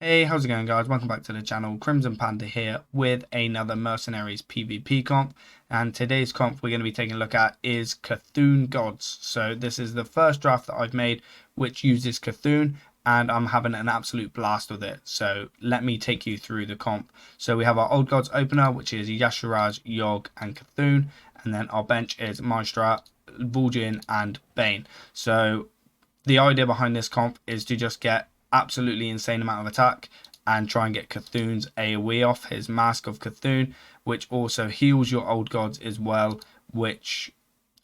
Hey, how's it going, guys? Welcome back to the channel. Crimsonpanda here with another Mercenaries PvP comp. And today's comp we're going to be taking a look at is Cthulhu Gods. So this is the first draft that I've made which uses Cthulhu, and I'm having an absolute blast with it. So let me take you through the comp. So we have our Old Gods opener, which is Yashiraj, Yogg, and Cthulhu. And then our bench is Maestra, Vol'jin, and Bane. So the idea behind this comp is to just get absolutely insane amount of attack and try and get Cthulhu's AoE off, his Mask of Cthulhu, which also heals your old gods as well, which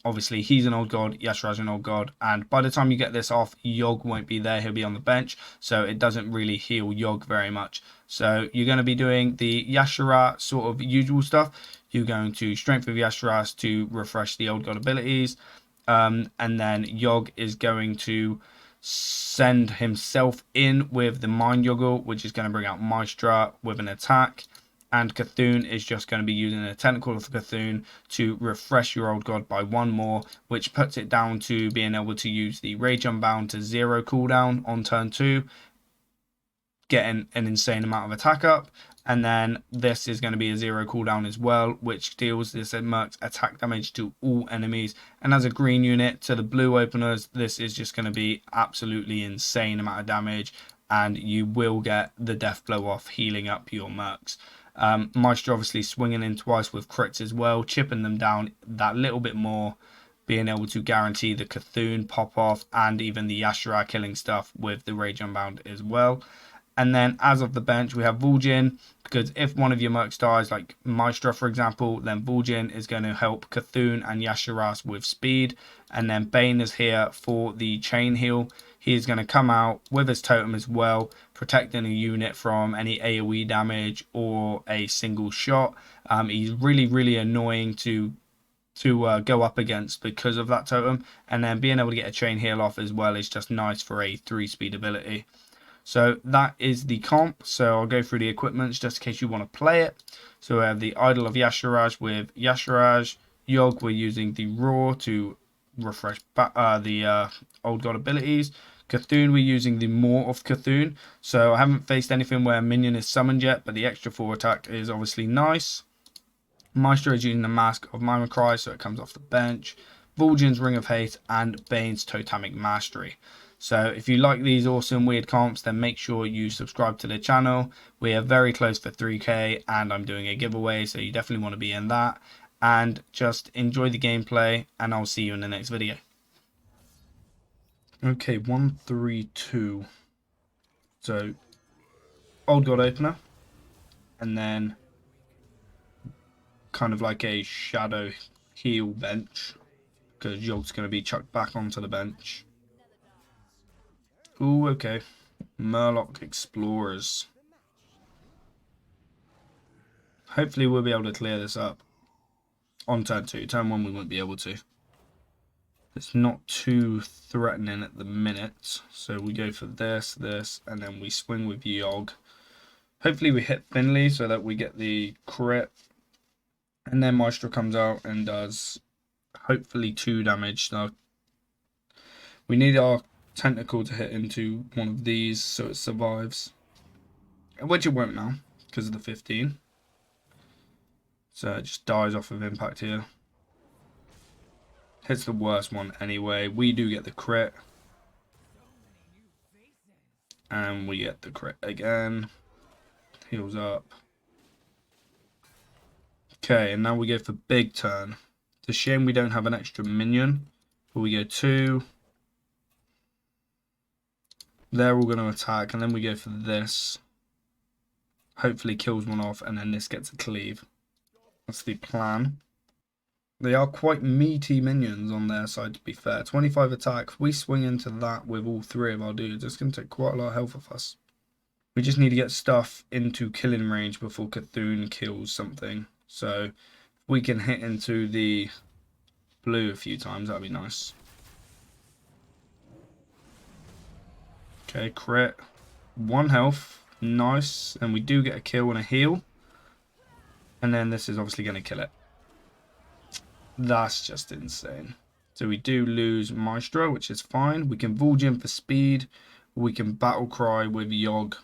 obviously he's an old god, Yashiraj an old god, and by the time you get this off, Yogg won't be there, he'll be on the bench, so it doesn't really heal Yogg very much. So you're going to be doing the Yashira sort of usual stuff. You're going to Strength of Yashiraj to refresh the old god abilities, and then Yogg is going to send himself in with the Mind Yoggle, which is going to bring out Maestra with an attack. And Cthulhu is just going to be using a technical of Cthulhu to refresh your old god by one more, which puts it down to being able to use the Rage Unbound to 0 cooldown on turn 2, getting an insane amount of attack up. And then this is going to be a 0 cooldown as well, which deals this mercs attack damage to all enemies. And as a green unit to the blue openers, this is just going to be absolutely insane amount of damage, and you will get the death blow off, healing up your mercs. Maestro obviously swinging in twice with crits as well, chipping them down that little bit more, being able to guarantee the Cthulhu pop off and even the Yashira killing stuff with the Rage Unbound as well. And then as of the bench, we have Vol'jin, because if one of your mercs dies, like Maestra for example, then Vol'jin is going to help Cthulhu and Yashiraj with speed. And then Bane is here for the chain heal. He is going to come out with his totem as well, protecting a unit from any AoE damage or a single shot. He's really annoying to go up against because of that totem. And then being able to get a chain heal off as well is just nice for a 3-speed ability. So that is the comp. So I'll go through the equipments just in case you want to play it. So we have the Idol of Yashiraj with Yashiraj. Yogg, we're using the Raw to refresh the old god abilities. Cthulhu, we're using the Maw of Cthulhu. So I haven't faced anything where a minion is summoned yet, but the extra 4 attack is obviously nice. Maestro is using the Mask of Mimicry, so it comes off the bench. Vol'jin's Ring of Hate, and Bane's Totemic Mastery. So if you like these awesome weird comps, then make sure you subscribe to the channel. We are very close for 3k, and I'm doing a giveaway, so you definitely want to be in that. And just enjoy the gameplay, and I'll see you in the next video. Okay, 1-3-2. So old god opener, and then kind of like a shadow heal bench, because Yogg's going to be chucked back onto the bench. Ooh, okay. Murloc Explorers. Hopefully we'll be able to clear this up on turn 2. Turn 1 we won't be able to. It's not too threatening at the minute. So we go for this, and then we swing with Yogg. Hopefully we hit Finley so that we get the crit. And then Maestro comes out and does hopefully 2 damage. So we need our tentacle to hit into one of these so it survives, which it won't now because of the 15, so it just dies off of impact here. Hits the worst one anyway. We do get the crit, and we get the crit again. Heals up. Okay, and now we go for big turn. It's a shame we don't have an extra minion, but we go 2. They're all going to attack, and then we go for this. Hopefully kills one off, and then this gets a cleave. That's the plan. They are quite meaty minions on their side, to be fair. 25 attack. If we swing into that with all 3 of our dudes, it's going to take quite a lot of health off us. We just need to get stuff into killing range before Cthulhu kills something. So if we can hit into the blue a few times, that'd be nice. Okay, crit. 1 health. Nice. And we do get a kill and a heal. And then this is obviously going to kill it. That's just insane. So we do lose Maestro, which is fine. We can Vol'jin for speed. We can Battle Cry with Yogg.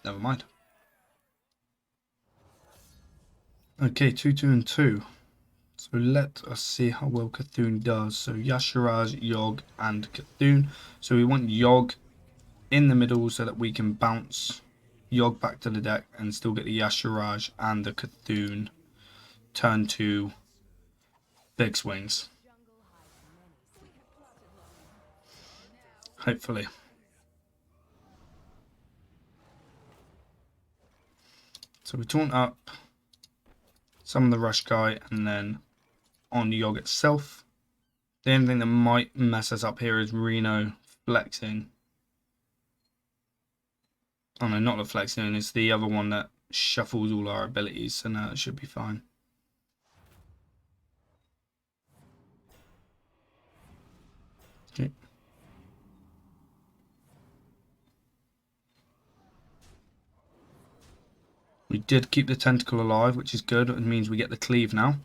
Never mind. Okay, 2, 2, and 2. So let us see how well Cthulhu does. So Yashiraj, Yogg, and Cthulhu. So we want Yogg in the middle so that we can bounce Yogg back to the deck and still get the Yashiraj and the Cthulhu turn to big swings. Hopefully. So we taunt up some of the rush guy and then on Yogg itself. The only thing that might mess us up here is Reno flexing. Oh no, not the flexing, it's the other one that shuffles all our abilities, so no, it should be fine. Okay. We did keep the tentacle alive, which is good. It means we get the cleave now.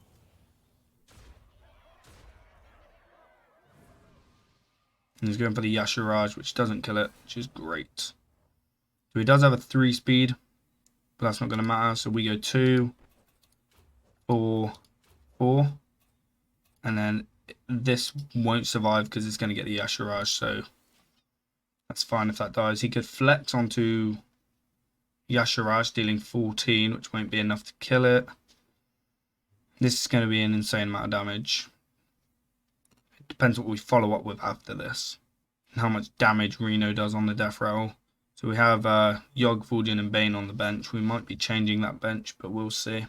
And he's going for the Yashiraj, which doesn't kill it, which is great. So he does have a 3 speed, but that's not going to matter. So we go 2, 4, 4. And then this won't survive because it's going to get the Yashiraj, so that's fine if that dies. He could flex onto Yashiraj, dealing 14, which won't be enough to kill it. This is going to be an insane amount of damage. It depends what we follow up with after this. And how much damage Reno does on the death rattle. So we have Yogg, Fulgian, and Bane on the bench. We might be changing that bench, but we'll see.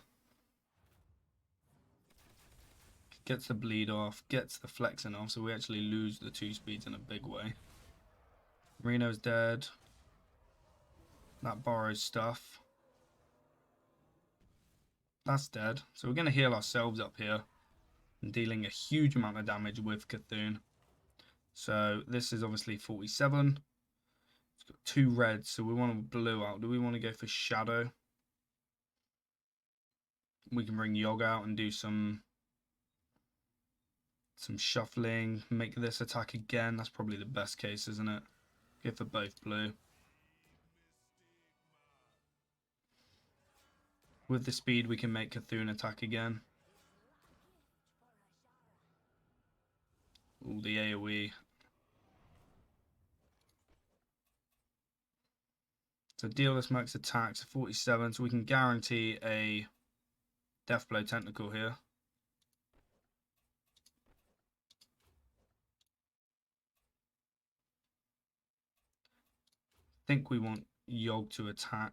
Gets the bleed off, gets the flexing off, so we actually lose the 2 speeds in a big way. Reno's dead. That borrows stuff. That's dead. So we're going to heal ourselves up here and dealing a huge amount of damage with Cthulhu. So this is obviously 47. It's got 2 reds, so we want a blue out. Do we want to go for Shadow? We can bring Yogg out and do some shuffling. Make this attack again. That's probably the best case, isn't it? Go for both blue. With the speed, we can make Cthulhu attack again. All the AoE. So deal this max attack to 47, so we can guarantee a Deathblow Tentacle here. I think we want Yogg to attack.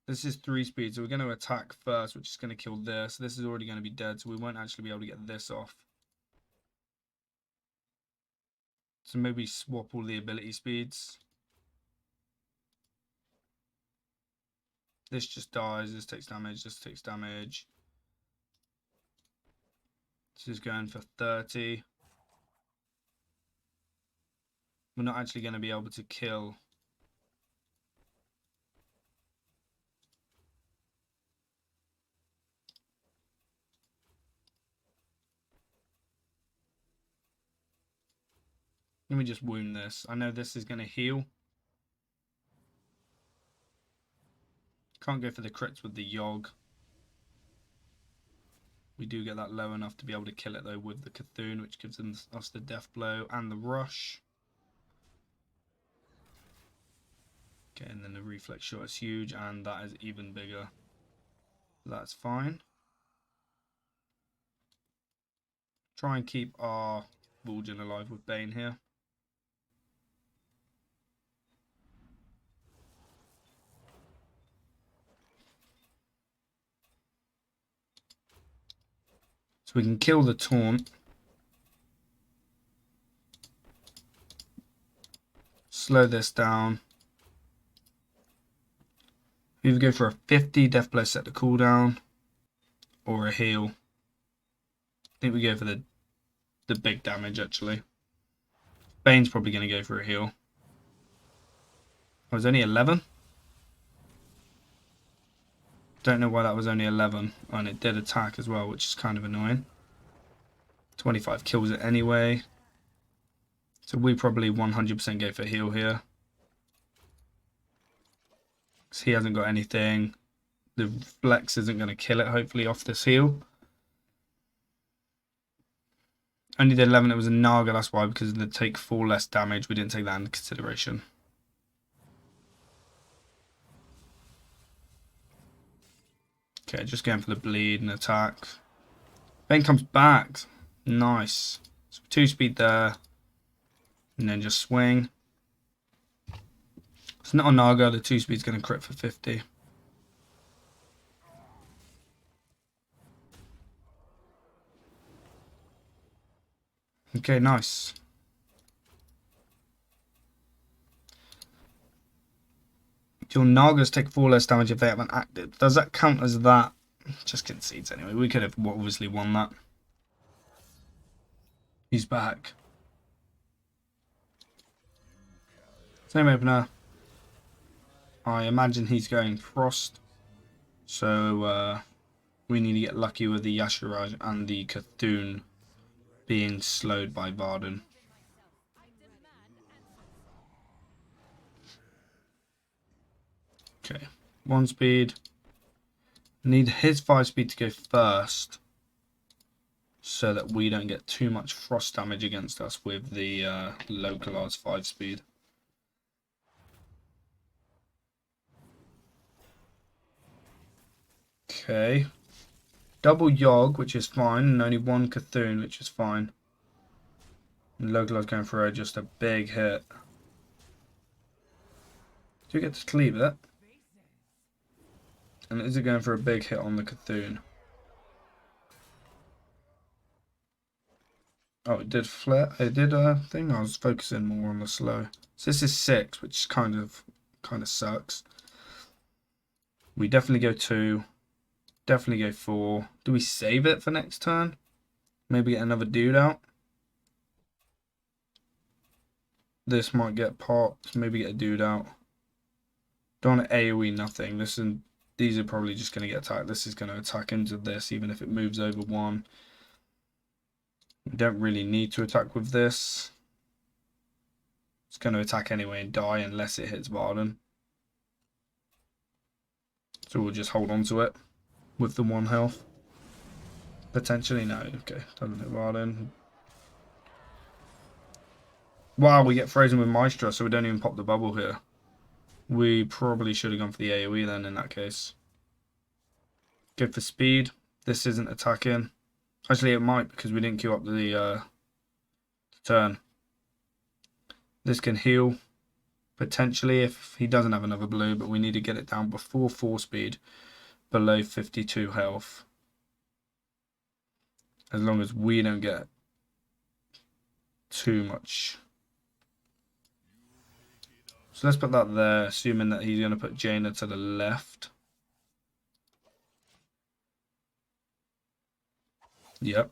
This is 3 speed, so we're going to attack first, which is going to kill this. This is already going to be dead, so we won't actually be able to get this off. So maybe swap all the ability speeds. This just dies, this takes damage, this takes damage. This is going for 30. We're not actually going to be able to kill. Let me just wound this. I know this is going to heal. Can't go for the crits with the Yogg. We do get that low enough to be able to kill it though with the Cthulhu, which gives us the death blow and the rush. Okay, and then the reflex shot is huge, and that is even bigger. That's fine. Try and keep our Vulgin alive with Bane here. So we can kill the taunt. Slow this down. We either go for a 50 death blow, set the cooldown, or a heal. I think we go for the big damage actually. Bane's probably going to go for a heal. Oh, it was only 11? Don't know why that was only 11. Oh, and it did attack as well, which is kind of annoying. 25 kills it anyway. So we probably 100% go for heal here. because he hasn't got anything. The flex isn't going to kill it, hopefully, off this heal. Only did 11, it was a Naga, that's why, because they take 4 less damage. We didn't take that into consideration. Okay, just going for the bleed and attack. Ben comes back. Nice. So 2 speed there. And then just swing. It's not a Naga, the 2 speed's going to crit for 50. Okay, nice. Your Nagas take 4 less damage if they haven't acted. Does that count as that? Just concedes anyway. We could have obviously won that. He's back. Same opener. I imagine he's going Frost. So we need to get lucky with the Yashiraj and the Cthulhu being slowed by Varden. Okay, 1 speed. Need his 5 speed to go first, so that we don't get too much frost damage against us with the localized 5 speed. Okay. Double Yogg, which is fine, and only 1 Cthulhu, which is fine. And localized going for just a big hit. Do we get to cleave it? And is it going for a big hit on the Cthulhu? Oh, it did flare. It did a thing. I was focusing more on the slow. So this is 6, which kind of sucks. We definitely go 2. Definitely go 4. Do we save it for next turn? Maybe get another dude out. This might get popped. Maybe get a dude out. Don't want to AoE nothing. These are probably just going to get attacked. This is going to attack into this, even if it moves over 1. We don't really need to attack with this. It's going to attack anyway and die unless it hits Varden. So we'll just hold on to it with the 1 health. Potentially, no. Okay, doesn't hit Varden. Wow, we get frozen with Maestro, so we don't even pop the bubble here. We probably should have gone for the AoE then in that case. Go for speed. This isn't attacking. Actually, it might because we didn't queue up the turn. This can heal, potentially, if he doesn't have another blue, but we need to get it down before 4 speed, below 52 health. As long as we don't get too much. So let's put that there, assuming that he's going to put Jaina to the left. Yep.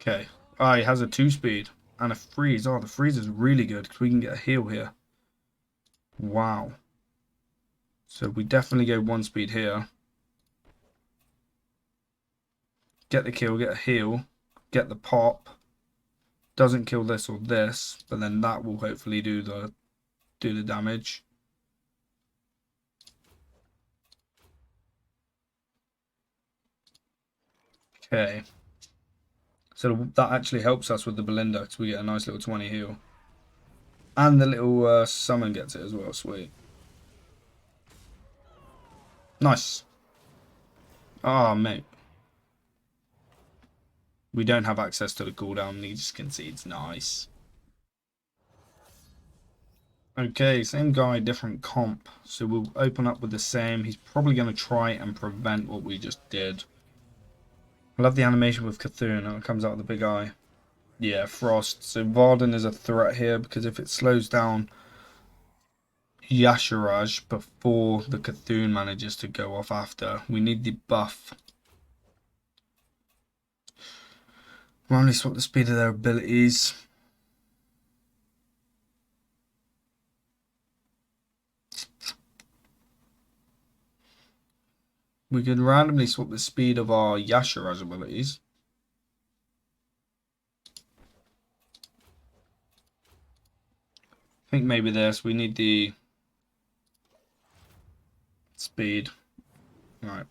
Okay. Ah, he has a 2 speed and a freeze. Oh, the freeze is really good because we can get a heal here. Wow. So we definitely go 1 speed here. Get the kill, get a heal, get the pop. Doesn't kill this or this, but then that will hopefully do the damage. Okay. So that actually helps us with the Belinda because we get a nice little 20 heal. And the little summon gets it as well. Sweet. Nice. Ah, mate. We don't have access to the cooldown and he just concedes. Nice. Okay, same guy, different comp. So we'll open up with the same. He's probably going to try and prevent what we just did. I love the animation with Cthulhu. It comes out with the big eye. Yeah, Frost. So Varden is a threat here because if it slows down Yashiraj before the Cthulhu manages to go off after, we need the buff. Randomly swap the speed of their abilities. We could randomly swap the speed of our Yashiraj abilities. I think maybe this. We need the speed. Right.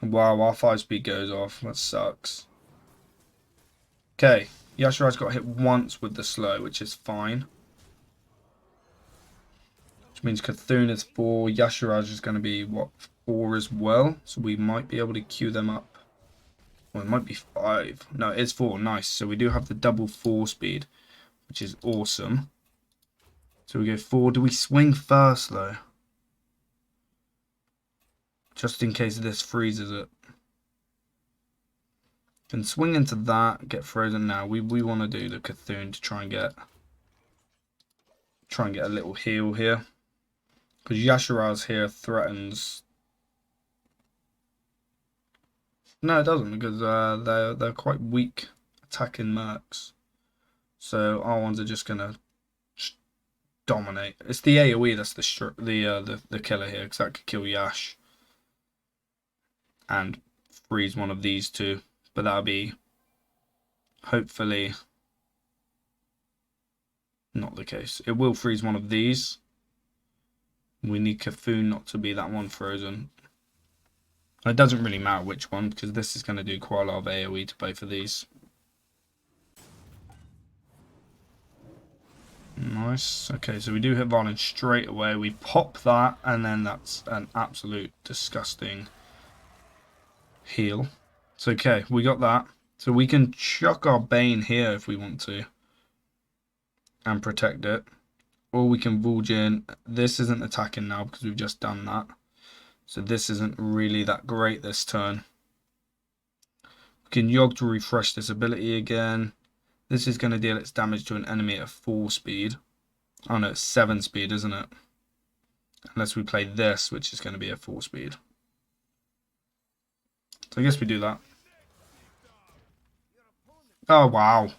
Wow, our 5 speed goes off. That sucks. Okay, Yashira's got hit once with the slow, which is fine. Which means Cthulhu is 4. Yashiraj is going to be, what, 4 as well? So we might be able to queue them up. Well, it might be 5. No, it is 4. Nice. So we do have the double 4 speed, which is awesome. So we go 4. Do we swing first, though? Just in case this freezes it. Can swing into that, get frozen now. We want to do the Cthulhu to try and get a little heal here. Because Yashira's here threatens. No, it doesn't, because they're quite weak attacking mercs. So our ones are just gonna dominate. It's the AOE that's the killer here, because that could kill Yash and freeze one of these two. But that'll be hopefully not the case. It will freeze one of these. We need Cthulhu not to be that one frozen. It doesn't really matter which one, because this is going to do quite a lot of AoE to both of these. Nice. Okay, so we do hit Violence straight away. We pop that, and then that's an absolute disgusting heal. So, okay, we got that. So we can chuck our Bane here if we want to. And protect it. Or we can Vulge in. This isn't attacking now because we've just done that. So this isn't really that great this turn. We can Yogg to refresh this ability again. This is going to deal its damage to an enemy at 4 speed. Oh no, it's 7 speed, isn't it? Unless we play this, which is going to be a 4 speed. So I guess we do that. Oh wow.